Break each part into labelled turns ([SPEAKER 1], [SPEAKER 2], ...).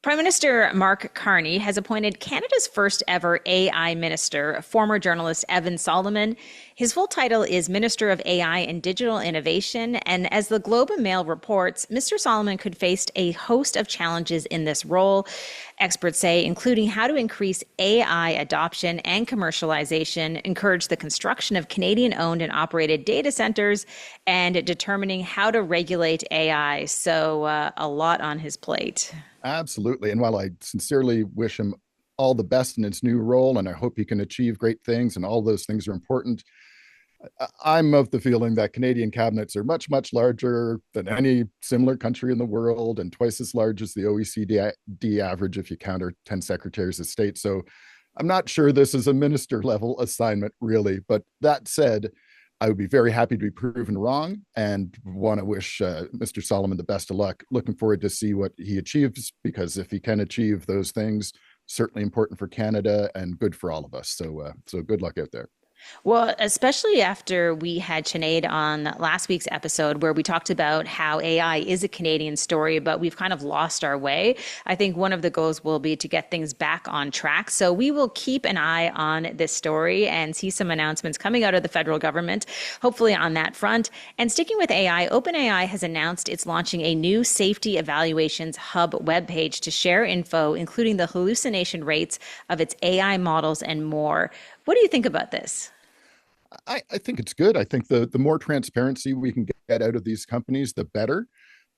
[SPEAKER 1] Prime Minister Mark Carney has appointed Canada's first ever AI minister, former journalist Evan Solomon. His full title is Minister of AI and Digital Innovation. And as the Globe and Mail reports, Mr. Solomon could face a host of challenges in this role. Experts say, including how to increase AI adoption and commercialization, encourage the construction of Canadian owned and operated data centers, and determining how to regulate AI. So, a lot on his plate.
[SPEAKER 2] Absolutely. And while I sincerely wish him all the best in his new role, and I hope he can achieve great things, and all those things are important, I'm of the feeling that Canadian cabinets are much, much larger than any similar country in the world and twice as large as the OECD average if you count our 10 secretaries of state. So I'm not sure this is a minister level assignment, really. But that said, I would be very happy to be proven wrong and want to wish Mr. Solomon the best of luck. Looking forward to see what he achieves, because if he can achieve those things, certainly important for Canada and good for all of us. So good luck out there.
[SPEAKER 1] Well, especially after we had Sinead on last week's episode where we talked about how AI is a Canadian story, but we've kind of lost our way. I think one of the goals will be to get things back on track. So we will keep an eye on this story and see some announcements coming out of the federal government, hopefully on that front. And sticking with AI, OpenAI has announced it's launching a new safety evaluations hub webpage to share info, including the hallucination rates of its AI models and more. What do you think about this?
[SPEAKER 2] I think it's good. I think the more transparency we can get out of these companies, the better.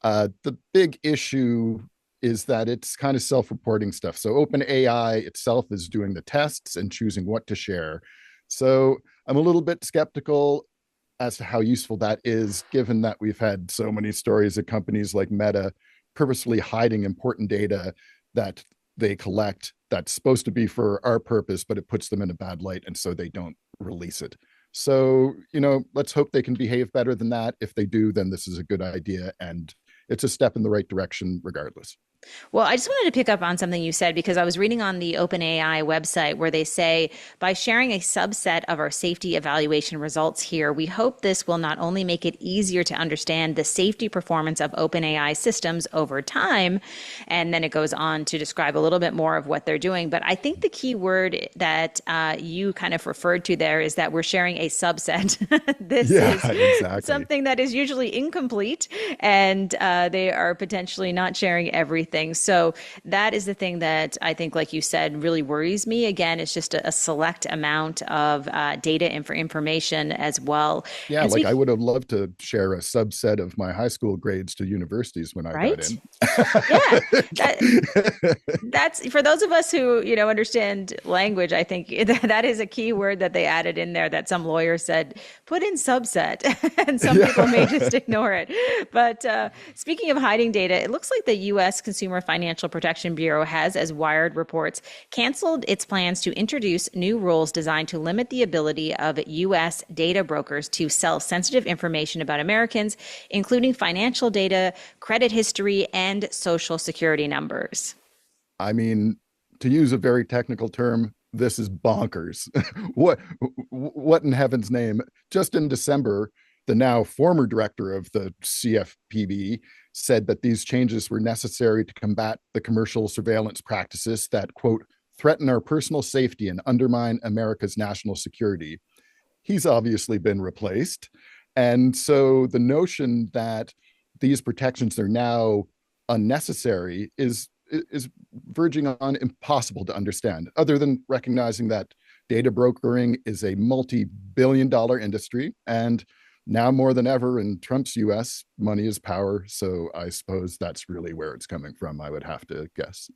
[SPEAKER 2] The big issue is that it's kind of self-reporting stuff. So OpenAI itself is doing the tests and choosing what to share. So I'm a little bit skeptical as to how useful that is, given that we've had so many stories of companies like Meta purposely hiding important data that they collect that's supposed to be for our purpose, but it puts them in a bad light, and so they don't release it. So, let's hope they can behave better than that. If they do, then this is a good idea, and it's a step in the right direction regardless.
[SPEAKER 1] Well, I just wanted to pick up on something you said because I was reading on the OpenAI website where they say, by sharing a subset of our safety evaluation results here, we hope this will not only make it easier to understand the safety performance of OpenAI systems over time, and then it goes on to describe a little bit more of what they're doing. But I think the key word that you kind of referred to there is that we're sharing a subset. This is
[SPEAKER 2] exactly.
[SPEAKER 1] something that is usually incomplete, and they are potentially not sharing everything. So that is the thing that I think, like you said, really worries me. Again, it's just a select amount of data and for information as well.
[SPEAKER 2] Yeah,
[SPEAKER 1] And
[SPEAKER 2] like I would have loved to share a subset of my high school grades to universities when I got
[SPEAKER 1] right?
[SPEAKER 2] in.
[SPEAKER 1] Yeah, that's for those of us who understand language. I think that is a key word that they added in there that some lawyer said put in subset, and some people may just ignore it. But speaking of hiding data, it looks like the U.S. Consumer Financial Protection Bureau has, as Wired reports, canceled its plans to introduce new rules designed to limit the ability of U.S. data brokers to sell sensitive information about Americans, including financial data, credit history, and social security numbers.
[SPEAKER 2] I mean, to use a very technical term, this is bonkers. what in heaven's name? Just in December, the now former director of the CFPB said that these changes were necessary to combat the commercial surveillance practices that, quote, threaten our personal safety and undermine America's national security. He's obviously been replaced. And so the notion that these protections are now unnecessary is verging on impossible to understand, other than recognizing that data brokering is a multi-billion-dollar industry, and now more than ever in Trump's US, money is power. So I suppose that's really where it's coming from, I would have to guess.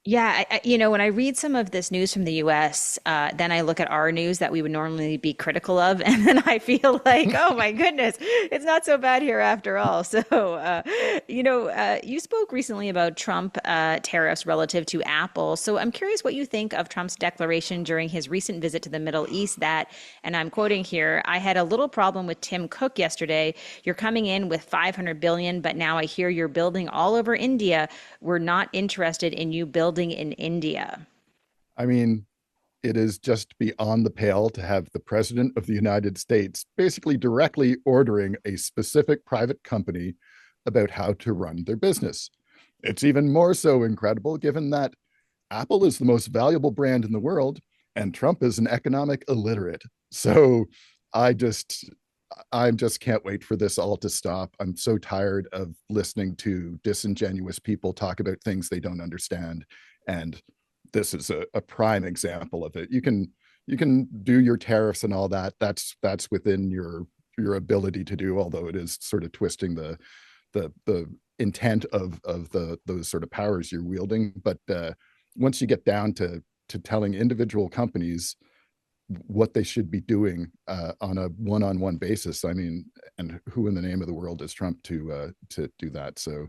[SPEAKER 1] Yeah, when I read some of this news from the U.S., then I look at our news that we would normally be critical of, and then I feel like, oh my goodness, it's not so bad here after all. So, you spoke recently about Trump tariffs relative to Apple. So I'm curious what you think of Trump's declaration during his recent visit to the Middle East that, and I'm quoting here, I had a little problem with Tim Cook yesterday. You're coming in with 500 billion, but now I hear you're building all over India. We're not interested in you building in India.
[SPEAKER 2] I mean, it is just beyond the pale to have the president of the United States basically directly ordering a specific private company about how to run their business. it's even more so incredible given that Apple is the most valuable brand in the world and Trump is an economic illiterate. So I just I just can't wait for this all to stop. I'm so tired of listening to disingenuous people talk about things they don't understand. And this is a prime example of it. You can do your tariffs and all that. That's within your ability to do, although it is sort of twisting the intent of the those sort of powers you're wielding. But once you get down to telling individual companies what they should be doing on a one-on-one basis, I mean, and who in the name of the world is Trump to do that? So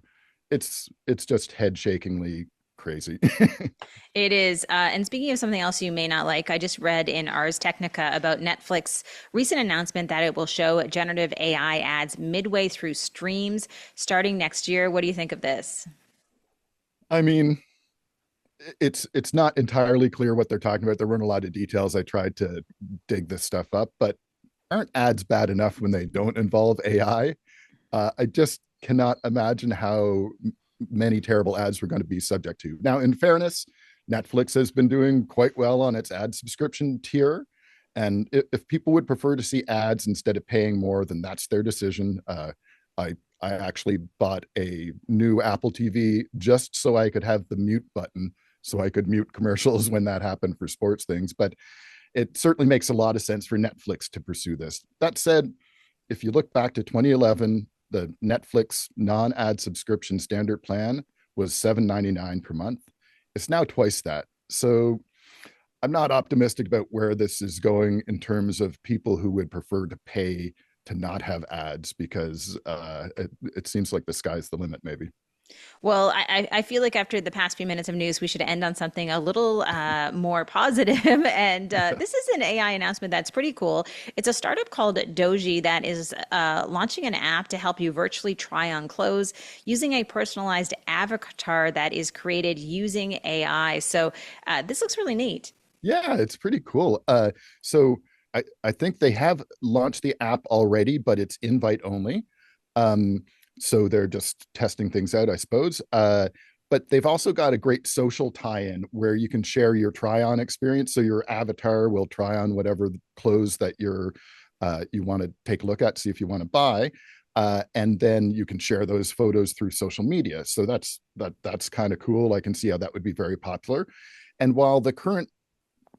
[SPEAKER 2] it's just head-shakingly crazy.
[SPEAKER 1] It is. And speaking of something else you may not like, I just read in Ars Technica about Netflix' recent announcement that it will show generative AI ads midway through streams starting next year. What do you think of this?
[SPEAKER 2] I mean, it's not entirely clear what they're talking about. There weren't a lot of details. I tried to dig this stuff up, but aren't ads bad enough when they don't involve AI? I just cannot imagine how many terrible ads we're going to be subject to. Now, in fairness, Netflix has been doing quite well on its ad subscription tier. And if people would prefer to see ads instead of paying more, then that's their decision. I actually bought a new Apple TV just so I could have the mute button so I could mute commercials when that happened for sports things. But it certainly makes a lot of sense for Netflix to pursue this. That said, if you look back to 2011, the Netflix non-ad subscription standard plan was $7.99 per month. It's now twice that. So I'm not optimistic about where this is going in terms of people who would prefer to pay to not have ads because it seems like the sky's the limit, maybe.
[SPEAKER 1] Well, I feel like after the past few minutes of news, we should end on something a little more positive. And this is an AI announcement that's pretty cool. It's a startup called Doji that is launching an app to help you virtually try on clothes using a personalized avatar that is created using AI. So this looks really neat.
[SPEAKER 2] Yeah, it's pretty cool. So I think they have launched the app already, but it's invite only. Um, so they're just testing things out, I suppose. But they've also got a great social tie-in where you can share your try-on experience. So your avatar will try on whatever clothes that you want to take a look at, see if you want to buy. And then you can share those photos through social media. So that's kind of cool. I can see how that would be very popular. And while the current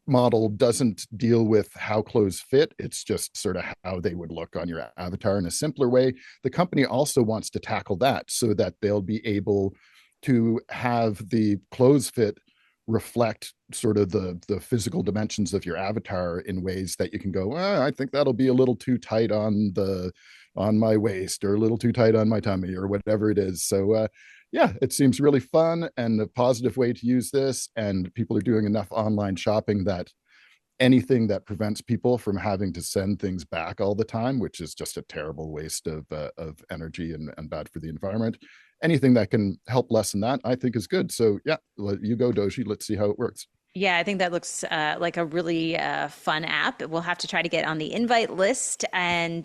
[SPEAKER 2] model doesn't deal with how clothes fit, it's just sort of how they would look on your avatar in a simpler way. The company also wants to tackle that so that they'll be able to have the clothes fit reflect sort of the physical dimensions of your avatar in ways that you can go, I think that'll be a little too tight on my waist or a little too tight on my tummy or whatever it is. So yeah, it seems really fun and a positive way to use this. And people are doing enough online shopping that anything that prevents people from having to send things back all the time, which is just a terrible waste of energy and bad for the environment, anything that can help lessen that, I think is good. So yeah, you go, Doji. Let's see how it works.
[SPEAKER 1] Yeah, I think that looks like a really fun app. We'll have to try to get on the invite list and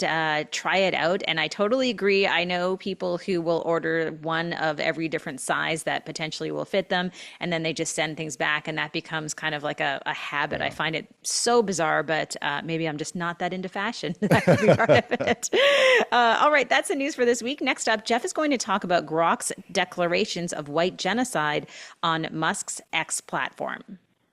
[SPEAKER 1] try it out. And I totally agree. I know people who will order one of every different size that potentially will fit them, and then they just send things back, and that becomes kind of like a habit. I find it so bizarre, but maybe I'm just not that into fashion. That could be part of it. All right, that's the news for this week. Next up, Jeff is going to talk about Grok's declarations of white genocide on Musk's X platform.